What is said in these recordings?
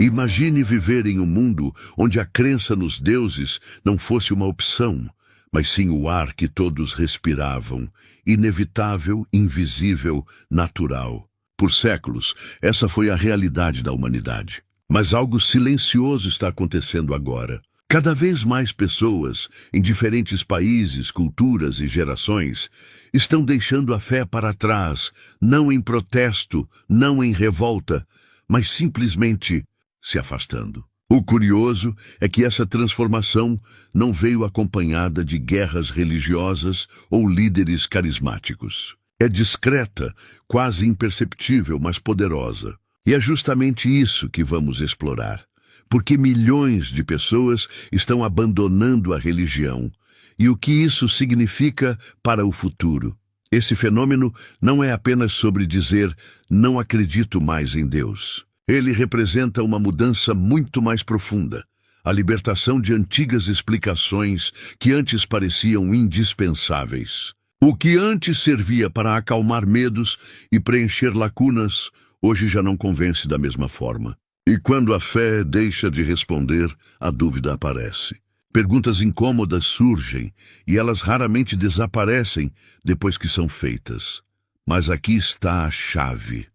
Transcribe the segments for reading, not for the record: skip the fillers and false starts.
Imagine viver em um mundo onde a crença nos deuses não fosse uma opção, mas sim o ar que todos respiravam, inevitável, invisível, natural. Por séculos, essa foi a realidade da humanidade. Mas algo silencioso está acontecendo agora. Cada vez mais pessoas, em diferentes países, culturas e gerações, estão deixando a fé para trás, não em protesto, não em revolta, mas simplesmente se afastando. O curioso é que essa transformação não veio acompanhada de guerras religiosas ou líderes carismáticos. É discreta, quase imperceptível, mas poderosa. E é justamente isso que vamos explorar. Porque milhões de pessoas estão abandonando a religião. E o que isso significa para o futuro? Esse fenômeno não é apenas sobre dizer "não acredito mais em Deus". Ele representa uma mudança muito mais profunda. A libertação de antigas explicações que antes pareciam indispensáveis. O que antes servia para acalmar medos e preencher lacunas, hoje já não convence da mesma forma. E quando a fé deixa de responder, a dúvida aparece. Perguntas incômodas surgem e elas raramente desaparecem depois que são feitas. Mas aqui está a chave.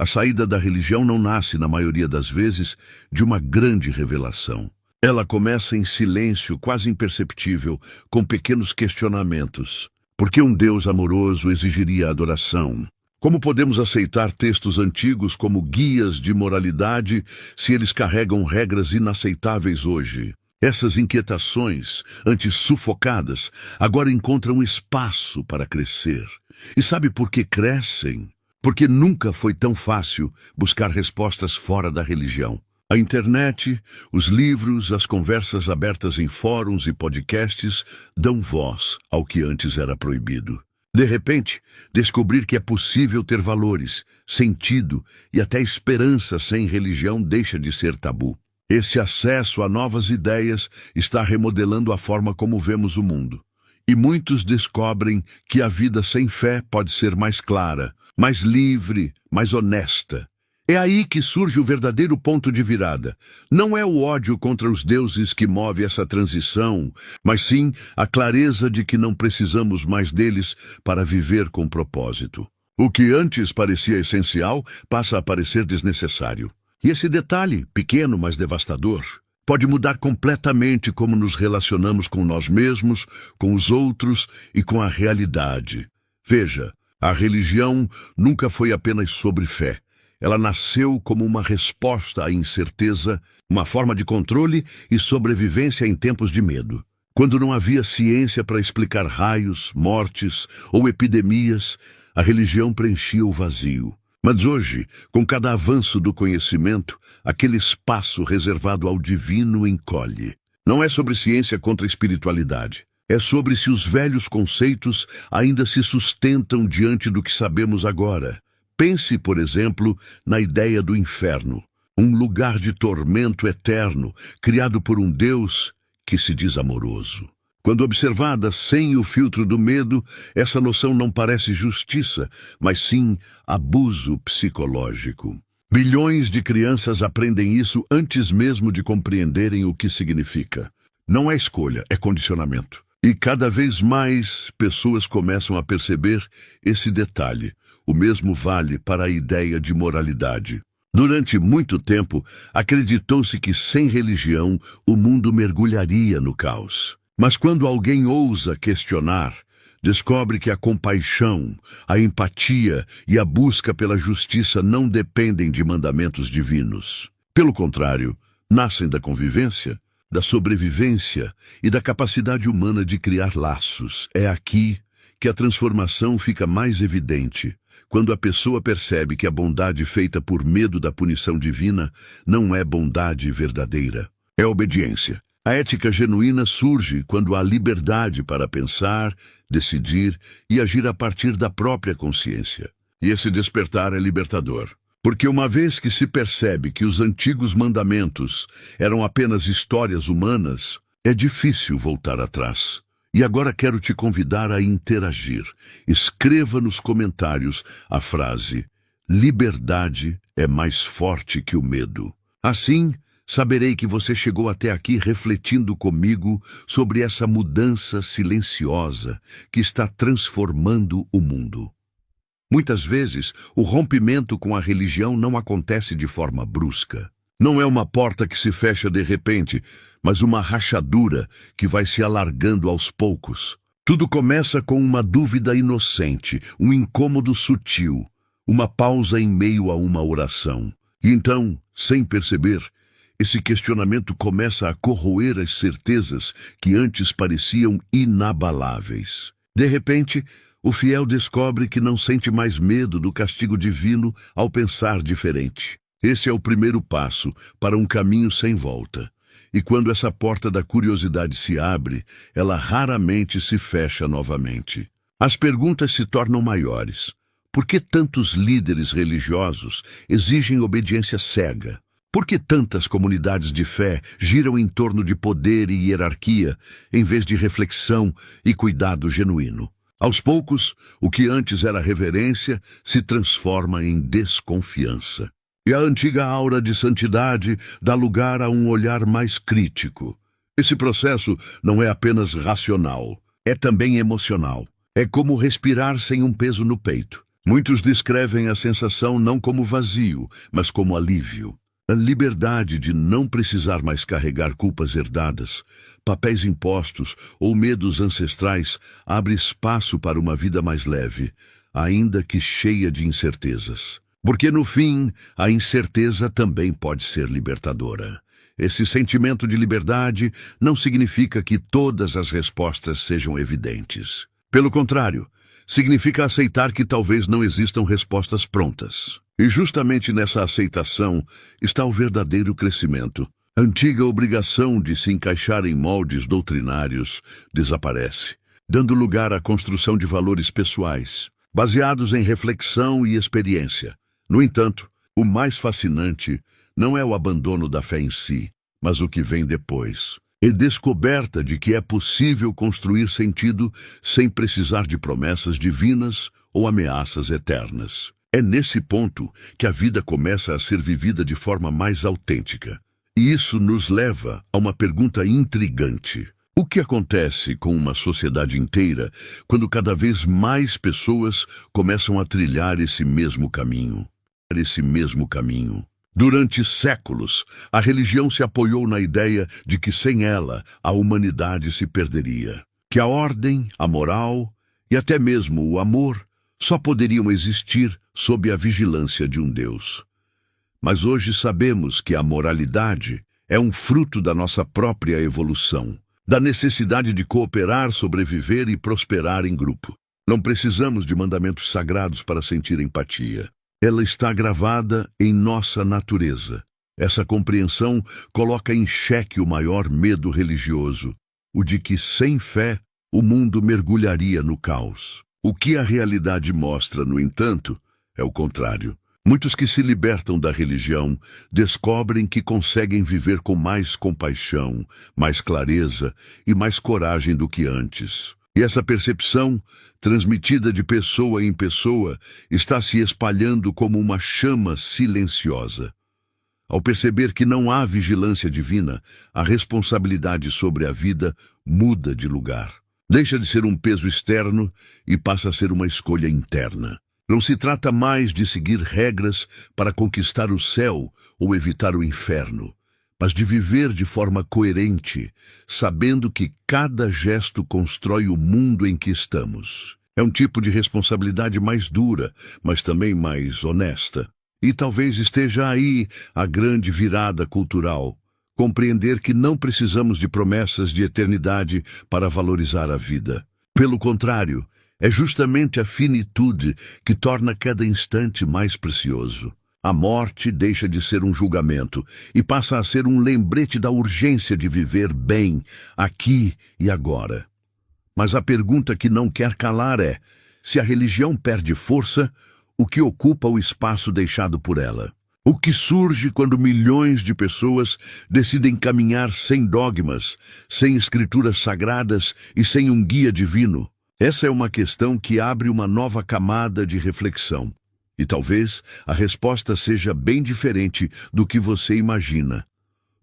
A saída da religião não nasce, na maioria das vezes, de uma grande revelação. Ela começa em silêncio, quase imperceptível, com pequenos questionamentos. Por que um Deus amoroso exigiria adoração? Como podemos aceitar textos antigos como guias de moralidade se eles carregam regras inaceitáveis hoje? Essas inquietações, antes sufocadas, agora encontram espaço para crescer. E sabe por que crescem? Porque nunca foi tão fácil buscar respostas fora da religião. A internet, os livros, as conversas abertas em fóruns e podcasts dão voz ao que antes era proibido. De repente, descobrir que é possível ter valores, sentido e até esperança sem religião deixa de ser tabu. Esse acesso a novas ideias está remodelando a forma como vemos o mundo. E muitos descobrem que a vida sem fé pode ser mais clara, mais livre, mais honesta. É aí que surge o verdadeiro ponto de virada. Não é o ódio contra os deuses que move essa transição, mas sim a clareza de que não precisamos mais deles para viver com propósito. O que antes parecia essencial passa a parecer desnecessário. E esse detalhe, pequeno mas devastador, pode mudar completamente como nos relacionamos com nós mesmos, com os outros e com a realidade. Veja, a religião nunca foi apenas sobre fé. Ela nasceu como uma resposta à incerteza, uma forma de controle e sobrevivência em tempos de medo. Quando não havia ciência para explicar raios, mortes ou epidemias, a religião preenchia o vazio. Mas hoje, com cada avanço do conhecimento, aquele espaço reservado ao divino encolhe. Não é sobre ciência contra espiritualidade. É sobre se os velhos conceitos ainda se sustentam diante do que sabemos agora. Pense, por exemplo, na ideia do inferno, um lugar de tormento eterno, criado por um Deus que se diz amoroso. Quando observada sem o filtro do medo, essa noção não parece justiça, mas sim abuso psicológico. Bilhões de crianças aprendem isso antes mesmo de compreenderem o que significa. Não é escolha, é condicionamento. E cada vez mais pessoas começam a perceber esse detalhe. O mesmo vale para a ideia de moralidade. Durante muito tempo, acreditou-se que sem religião o mundo mergulharia no caos. Mas quando alguém ousa questionar, descobre que a compaixão, a empatia e a busca pela justiça não dependem de mandamentos divinos. Pelo contrário, nascem da convivência, da sobrevivência e da capacidade humana de criar laços. É aqui que a transformação fica mais evidente, quando a pessoa percebe que a bondade feita por medo da punição divina não é bondade verdadeira, é obediência. A ética genuína surge quando há liberdade para pensar, decidir e agir a partir da própria consciência. E esse despertar é libertador. Porque uma vez que se percebe que os antigos mandamentos eram apenas histórias humanas, é difícil voltar atrás. E agora quero te convidar a interagir. Escreva nos comentários a frase: liberdade é mais forte que o medo. Assim, saberei que você chegou até aqui refletindo comigo sobre essa mudança silenciosa que está transformando o mundo. Muitas vezes, o rompimento com a religião não acontece de forma brusca. Não é uma porta que se fecha de repente, mas uma rachadura que vai se alargando aos poucos. Tudo começa com uma dúvida inocente, um incômodo sutil, uma pausa em meio a uma oração. E então, sem perceber, esse questionamento começa a corroer as certezas que antes pareciam inabaláveis. De repente, o fiel descobre que não sente mais medo do castigo divino ao pensar diferente. Esse é o primeiro passo para um caminho sem volta. E quando essa porta da curiosidade se abre, ela raramente se fecha novamente. As perguntas se tornam maiores. Por que tantos líderes religiosos exigem obediência cega? Por que tantas comunidades de fé giram em torno de poder e hierarquia, em vez de reflexão e cuidado genuíno? Aos poucos, o que antes era reverência se transforma em desconfiança. E a antiga aura de santidade dá lugar a um olhar mais crítico. Esse processo não é apenas racional, é também emocional. É como respirar sem um peso no peito. Muitos descrevem a sensação não como vazio, mas como alívio. A liberdade de não precisar mais carregar culpas herdadas, papéis impostos ou medos ancestrais abre espaço para uma vida mais leve, ainda que cheia de incertezas. Porque, no fim, a incerteza também pode ser libertadora. Esse sentimento de liberdade não significa que todas as respostas sejam evidentes. Pelo contrário, significa aceitar que talvez não existam respostas prontas. E justamente nessa aceitação está o verdadeiro crescimento. A antiga obrigação de se encaixar em moldes doutrinários desaparece, dando lugar à construção de valores pessoais, baseados em reflexão e experiência. No entanto, o mais fascinante não é o abandono da fé em si, mas o que vem depois. É descoberta de que é possível construir sentido sem precisar de promessas divinas ou ameaças eternas. É nesse ponto que a vida começa a ser vivida de forma mais autêntica. E isso nos leva a uma pergunta intrigante. O que acontece com uma sociedade inteira quando cada vez mais pessoas começam a trilhar esse mesmo caminho? Durante séculos, a religião se apoiou na ideia de que sem ela a humanidade se perderia. Que a ordem, a moral e até mesmo o amor só poderiam existir sob a vigilância de um Deus. Mas hoje sabemos que a moralidade é um fruto da nossa própria evolução, da necessidade de cooperar, sobreviver e prosperar em grupo. Não precisamos de mandamentos sagrados para sentir empatia. Ela está gravada em nossa natureza. Essa compreensão coloca em xeque o maior medo religioso, o de que, sem fé, o mundo mergulharia no caos. O que a realidade mostra, no entanto, é o contrário. Muitos que se libertam da religião descobrem que conseguem viver com mais compaixão, mais clareza e mais coragem do que antes. E essa percepção, transmitida de pessoa em pessoa, está se espalhando como uma chama silenciosa. Ao perceber que não há vigilância divina, a responsabilidade sobre a vida muda de lugar. Deixa de ser um peso externo e passa a ser uma escolha interna. Não se trata mais de seguir regras para conquistar o céu ou evitar o inferno, mas de viver de forma coerente, sabendo que cada gesto constrói o mundo em que estamos. É um tipo de responsabilidade mais dura, mas também mais honesta. E talvez esteja aí a grande virada cultural. Compreender que não precisamos de promessas de eternidade para valorizar a vida. Pelo contrário, é justamente a finitude que torna cada instante mais precioso. A morte deixa de ser um julgamento e passa a ser um lembrete da urgência de viver bem, aqui e agora. Mas a pergunta que não quer calar é: se a religião perde força, o que ocupa o espaço deixado por ela? O que surge quando milhões de pessoas decidem caminhar sem dogmas, sem escrituras sagradas e sem um guia divino? Essa é uma questão que abre uma nova camada de reflexão. E talvez a resposta seja bem diferente do que você imagina.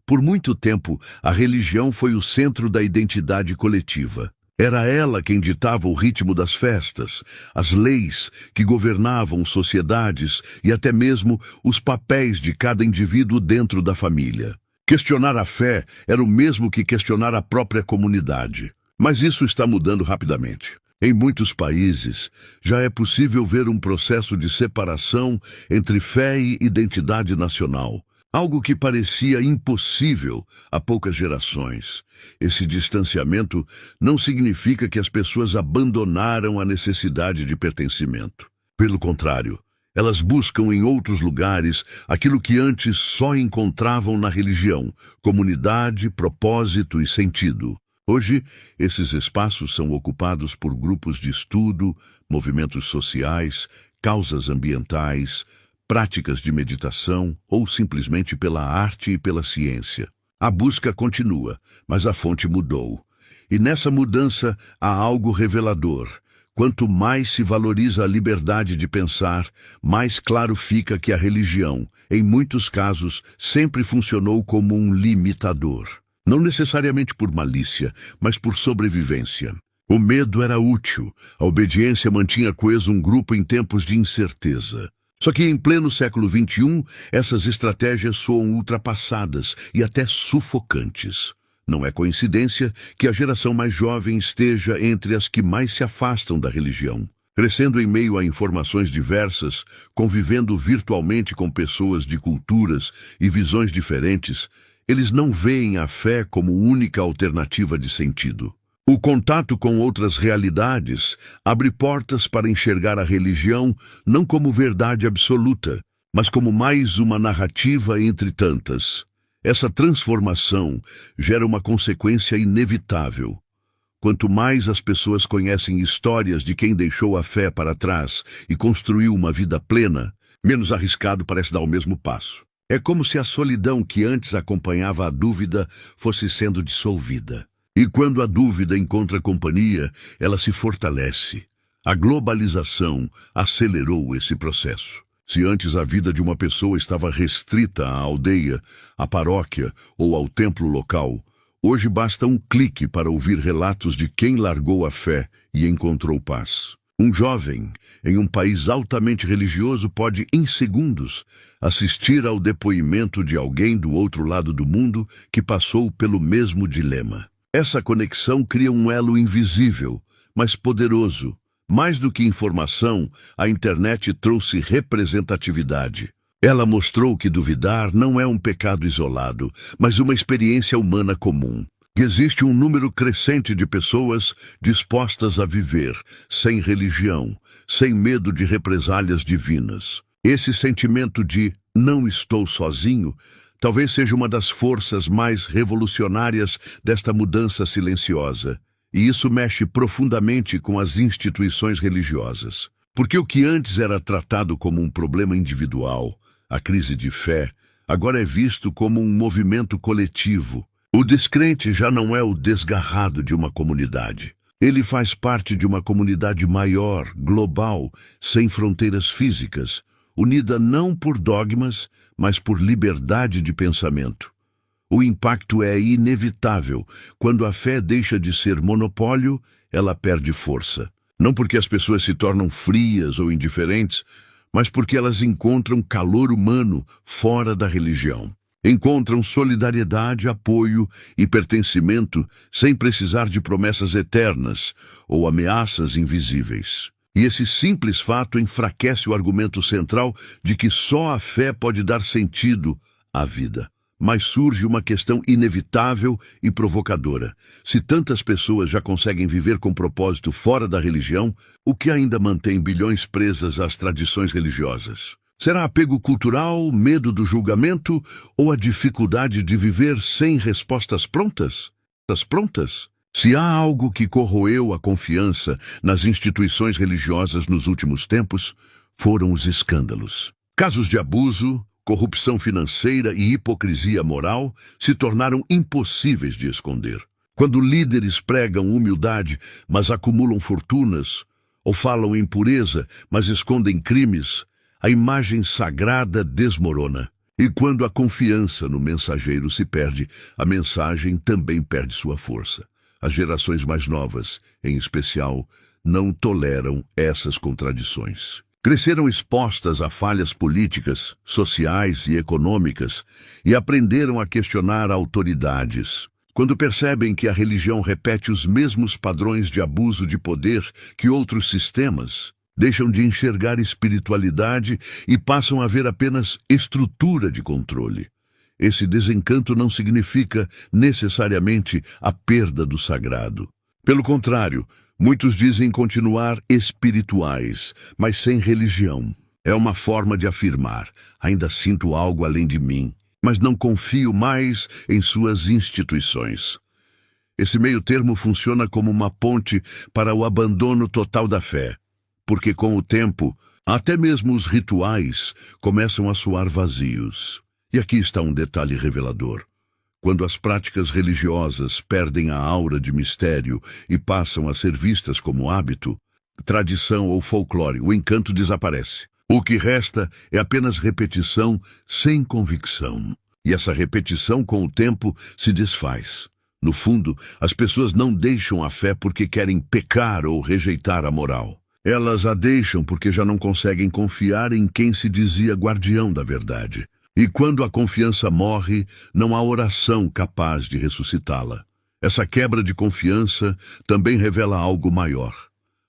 Por muito tempo, a religião foi o centro da identidade coletiva. Era ela quem ditava o ritmo das festas, as leis que governavam sociedades e até mesmo os papéis de cada indivíduo dentro da família. Questionar a fé era o mesmo que questionar a própria comunidade. Mas isso está mudando rapidamente. Em muitos países, já é possível ver um processo de separação entre fé e identidade nacional. Algo que parecia impossível há poucas gerações. Esse distanciamento não significa que as pessoas abandonaram a necessidade de pertencimento. Pelo contrário, elas buscam em outros lugares aquilo que antes só encontravam na religião: comunidade, propósito e sentido. Hoje, esses espaços são ocupados por grupos de estudo, movimentos sociais, causas ambientais, práticas de meditação ou simplesmente pela arte e pela ciência. A busca continua, mas a fonte mudou. E nessa mudança há algo revelador. Quanto mais se valoriza a liberdade de pensar, mais claro fica que a religião, em muitos casos, sempre funcionou como um limitador. Não necessariamente por malícia, mas por sobrevivência. O medo era útil, a obediência mantinha coeso um grupo em tempos de incerteza. Só que em pleno século XXI, essas estratégias soam ultrapassadas e até sufocantes. Não é coincidência que a geração mais jovem esteja entre as que mais se afastam da religião. Crescendo em meio a informações diversas, convivendo virtualmente com pessoas de culturas e visões diferentes, eles não veem a fé como única alternativa de sentido. O contato com outras realidades abre portas para enxergar a religião não como verdade absoluta, mas como mais uma narrativa entre tantas. Essa transformação gera uma consequência inevitável. Quanto mais as pessoas conhecem histórias de quem deixou a fé para trás e construiu uma vida plena, menos arriscado parece dar o mesmo passo. É como se a solidão que antes acompanhava a dúvida fosse sendo dissolvida. E quando a dúvida encontra companhia, ela se fortalece. A globalização acelerou esse processo. Se antes a vida de uma pessoa estava restrita à aldeia, à paróquia ou ao templo local, hoje basta um clique para ouvir relatos de quem largou a fé e encontrou paz. Um jovem, em um país altamente religioso, pode, em segundos, assistir ao depoimento de alguém do outro lado do mundo que passou pelo mesmo dilema. Essa conexão cria um elo invisível, mas poderoso. Mais do que informação, a internet trouxe representatividade. Ela mostrou que duvidar não é um pecado isolado, mas uma experiência humana comum. Que existe um número crescente de pessoas dispostas a viver sem religião, sem medo de represálias divinas. Esse sentimento de "não estou sozinho" talvez seja uma das forças mais revolucionárias desta mudança silenciosa. E isso mexe profundamente com as instituições religiosas. Porque o que antes era tratado como um problema individual, a crise de fé, agora é visto como um movimento coletivo. O descrente já não é o desgarrado de uma comunidade. Ele faz parte de uma comunidade maior, global, sem fronteiras físicas, unida não por dogmas, mas por liberdade de pensamento. O impacto é inevitável. Quando a fé deixa de ser monopólio, ela perde força. Não porque as pessoas se tornam frias ou indiferentes, mas porque elas encontram calor humano fora da religião. Encontram solidariedade, apoio e pertencimento sem precisar de promessas eternas ou ameaças invisíveis. E esse simples fato enfraquece o argumento central de que só a fé pode dar sentido à vida. Mas surge uma questão inevitável e provocadora. Se tantas pessoas já conseguem viver com propósito fora da religião, o que ainda mantém bilhões presas às tradições religiosas? Será apego cultural, medo do julgamento ou a dificuldade de viver sem respostas prontas? Se há algo que corroeu a confiança nas instituições religiosas nos últimos tempos, foram os escândalos. Casos de abuso, corrupção financeira e hipocrisia moral se tornaram impossíveis de esconder. Quando líderes pregam humildade, mas acumulam fortunas, ou falam em pureza, mas escondem crimes, a imagem sagrada desmorona. E quando a confiança no mensageiro se perde, a mensagem também perde sua força. As gerações mais novas, em especial, não toleram essas contradições. Cresceram expostas a falhas políticas, sociais e econômicas e aprenderam a questionar autoridades. Quando percebem que a religião repete os mesmos padrões de abuso de poder que outros sistemas, deixam de enxergar espiritualidade e passam a ver apenas estrutura de controle. Esse desencanto não significa necessariamente a perda do sagrado. Pelo contrário, muitos dizem continuar espirituais, mas sem religião. É uma forma de afirmar: ainda sinto algo além de mim, mas não confio mais em suas instituições. Esse meio termo funciona como uma ponte para o abandono total da fé, porque com o tempo, até mesmo os rituais começam a soar vazios. E aqui está um detalhe revelador. Quando as práticas religiosas perdem a aura de mistério e passam a ser vistas como hábito, tradição ou folclore, o encanto desaparece. O que resta é apenas repetição sem convicção. E essa repetição, com o tempo, se desfaz. No fundo, as pessoas não deixam a fé porque querem pecar ou rejeitar a moral. Elas a deixam porque já não conseguem confiar em quem se dizia guardião da verdade. E quando a confiança morre, não há oração capaz de ressuscitá-la. Essa quebra de confiança também revela algo maior: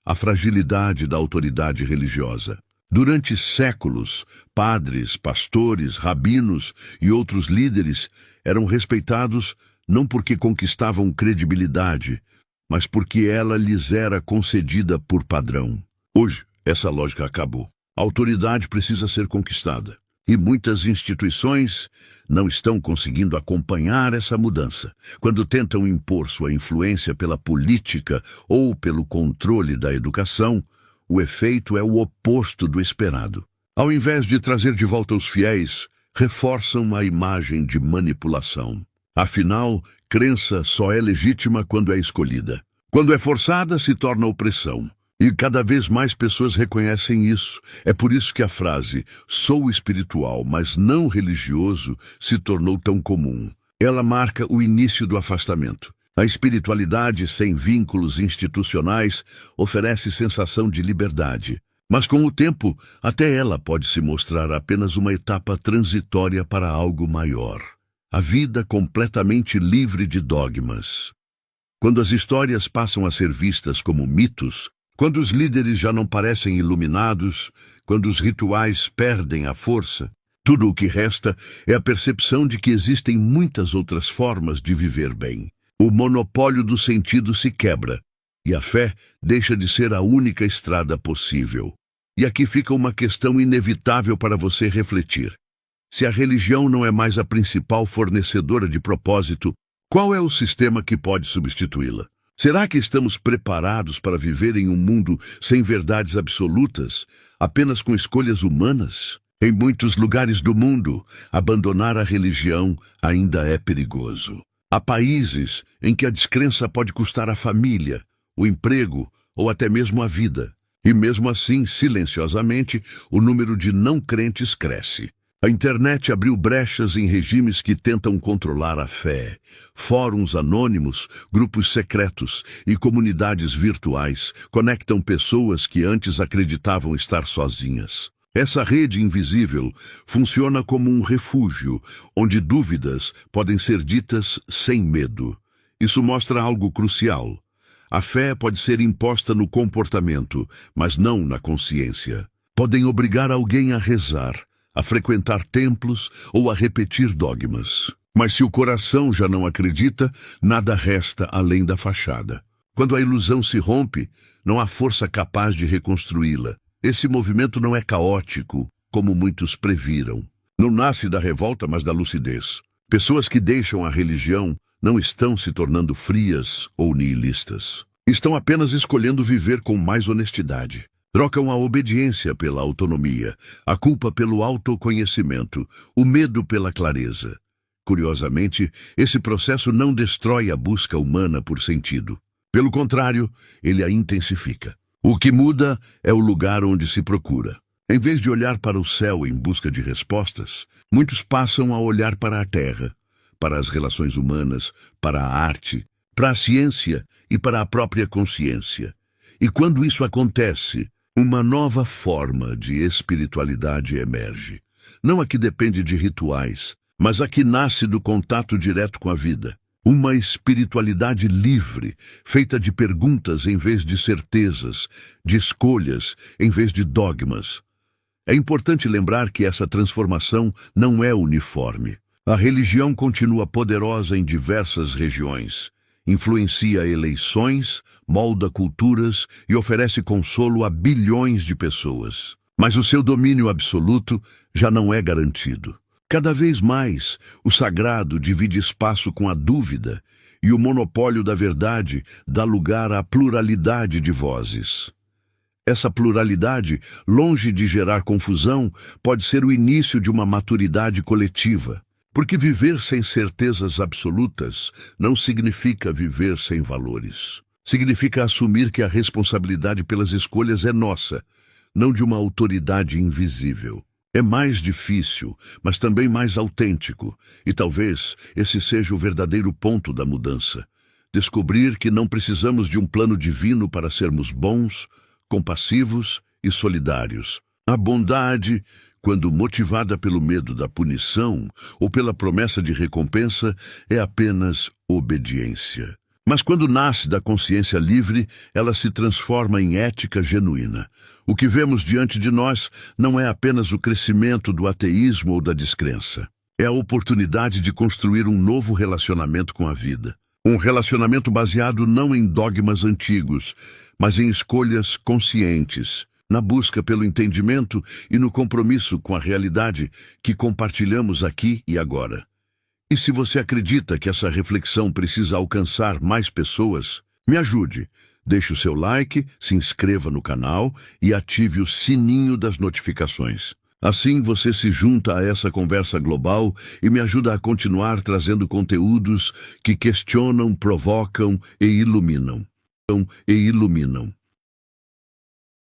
a fragilidade da autoridade religiosa. Durante séculos, padres, pastores, rabinos e outros líderes eram respeitados não porque conquistavam credibilidade, mas porque ela lhes era concedida por padrão. Hoje, essa lógica acabou. A autoridade precisa ser conquistada. E muitas instituições não estão conseguindo acompanhar essa mudança. Quando tentam impor sua influência pela política ou pelo controle da educação, o efeito é o oposto do esperado. Ao invés de trazer de volta os fiéis, reforçam a imagem de manipulação. Afinal, crença só é legítima quando é escolhida. Quando é forçada, se torna opressão. E cada vez mais pessoas reconhecem isso. É por isso que a frase "sou espiritual, mas não religioso" se tornou tão comum. Ela marca o início do afastamento. A espiritualidade sem vínculos institucionais oferece sensação de liberdade. Mas com o tempo, até ela pode se mostrar apenas uma etapa transitória para algo maior. A vida completamente livre de dogmas. Quando as histórias passam a ser vistas como mitos, quando os líderes já não parecem iluminados, quando os rituais perdem a força, tudo o que resta é a percepção de que existem muitas outras formas de viver bem. O monopólio do sentido se quebra, e a fé deixa de ser a única estrada possível. E aqui fica uma questão inevitável para você refletir. Se a religião não é mais a principal fornecedora de propósito, qual é o sistema que pode substituí-la? Será que estamos preparados para viver em um mundo sem verdades absolutas, apenas com escolhas humanas? Em muitos lugares do mundo, abandonar a religião ainda é perigoso. Há países em que a descrença pode custar a família, o emprego ou até mesmo a vida. E mesmo assim, silenciosamente, o número de não crentes cresce. A internet abriu brechas em regimes que tentam controlar a fé. Fóruns anônimos, grupos secretos e comunidades virtuais conectam pessoas que antes acreditavam estar sozinhas. Essa rede invisível funciona como um refúgio, onde dúvidas podem ser ditas sem medo. Isso mostra algo crucial. A fé pode ser imposta no comportamento, mas não na consciência. Podem obrigar alguém a rezar, a frequentar templos ou a repetir dogmas. Mas se o coração já não acredita, nada resta além da fachada. Quando a ilusão se rompe, não há força capaz de reconstruí-la. Esse movimento não é caótico, como muitos previram. Não nasce da revolta, mas da lucidez. Pessoas que deixam a religião não estão se tornando frias ou nihilistas. Estão apenas escolhendo viver com mais honestidade. Trocam a obediência pela autonomia, a culpa pelo autoconhecimento, o medo pela clareza. Curiosamente, esse processo não destrói a busca humana por sentido. Pelo contrário, ele a intensifica. O que muda é o lugar onde se procura. Em vez de olhar para o céu em busca de respostas, muitos passam a olhar para a terra, para as relações humanas, para a arte, para a ciência e para a própria consciência. E quando isso acontece, uma nova forma de espiritualidade emerge. Não a que depende de rituais, mas a que nasce do contato direto com a vida. Uma espiritualidade livre, feita de perguntas em vez de certezas, de escolhas em vez de dogmas. É importante lembrar que essa transformação não é uniforme. A religião continua poderosa em diversas regiões. Influencia eleições, molda culturas e oferece consolo a bilhões de pessoas. Mas o seu domínio absoluto já não é garantido. Cada vez mais, o sagrado divide espaço com a dúvida e o monopólio da verdade dá lugar à pluralidade de vozes. Essa pluralidade, longe de gerar confusão, pode ser o início de uma maturidade coletiva. Porque viver sem certezas absolutas não significa viver sem valores. Significa assumir que a responsabilidade pelas escolhas é nossa, não de uma autoridade invisível. É mais difícil, mas também mais autêntico, e talvez esse seja o verdadeiro ponto da mudança. Descobrir que não precisamos de um plano divino para sermos bons, compassivos e solidários. A bondade, quando motivada pelo medo da punição ou pela promessa de recompensa, é apenas obediência. Mas quando nasce da consciência livre, ela se transforma em ética genuína. O que vemos diante de nós não é apenas o crescimento do ateísmo ou da descrença. É a oportunidade de construir um novo relacionamento com a vida. Um relacionamento baseado não em dogmas antigos, mas em escolhas conscientes, na busca pelo entendimento e no compromisso com a realidade que compartilhamos aqui e agora. E se você acredita que essa reflexão precisa alcançar mais pessoas, me ajude. Deixe o seu like, se inscreva no canal e ative o sininho das notificações. Assim você se junta a essa conversa global e me ajuda a continuar trazendo conteúdos que questionam, provocam e iluminam.